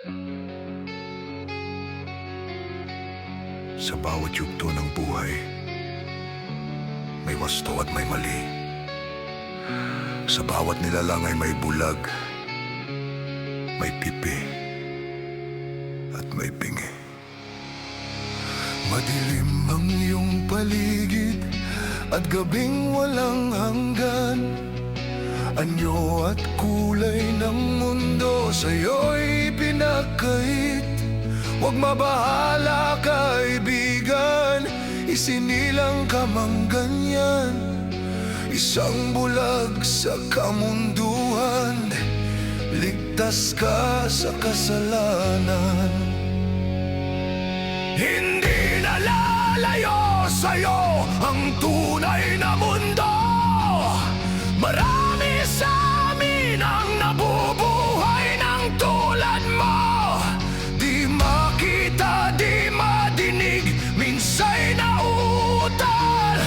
Sa bawat yugto ng buhay, may wasto at may mali. Sa bawat nilalang ay may bulag, may pipi, at may pingi. Madilim ang iyong paligid at gabing walang hanggan. Anyo at kulay ng mundo sa'yo'y pinakait. Huwag mabahala, kaibigan, isinilang ka mang ganyan. Isang bulag sa kamunduhan, ligtas ka sa kasalanan. Hindi na lalayo sa'yo ang tunay na mundo. Marami sa amin ang nabubuhay ng tulad mo. Di makita, di madinig, minsa'y nauutal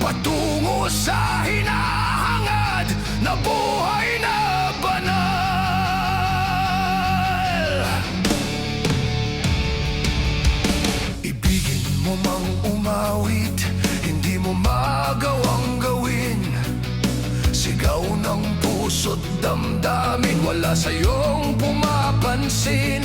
patungo sa hinahangad na buhay na banal. Ibigin mo mang umawit, hindi mo magawang gawin. Sigaw ng puso't damdamin, wala sa'yong pumapansin.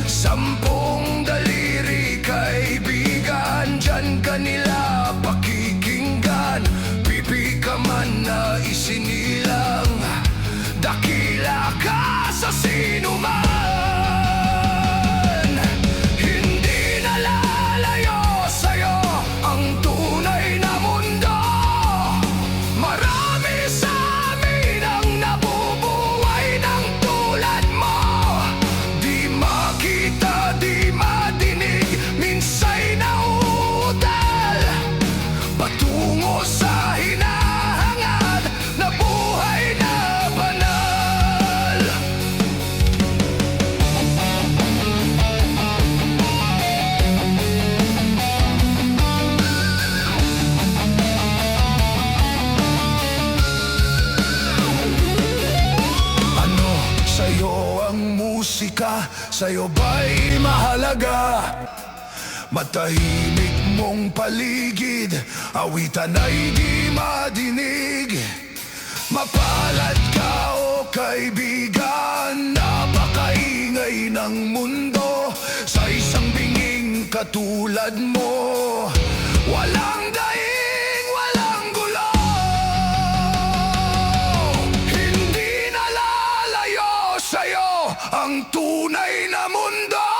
Sampung daliri, kaibigan, dyan ka nila pakikinggan. Pipi ka man na isinilang, dakila ka sa sinuman. Hindi na lalayo sa'yo ang tunay na mundo. Marami sa amin ang nabubuhay ng tulad mo. Di makita, di madinig, minsa'y nauutal patungo sa hinahangad na buhay na banal. Ano sa'yo ang musika? Sa'yo ba'y mahalaga? Matahimik mong paligid, awitan ay di madinig. Mapalad ka o kaibigan, napakaingay ng mundo. Sa isang binging katulad mo, walang daing, walang gulo. Hindi na lalayo sa'yo ang tunay na mundo.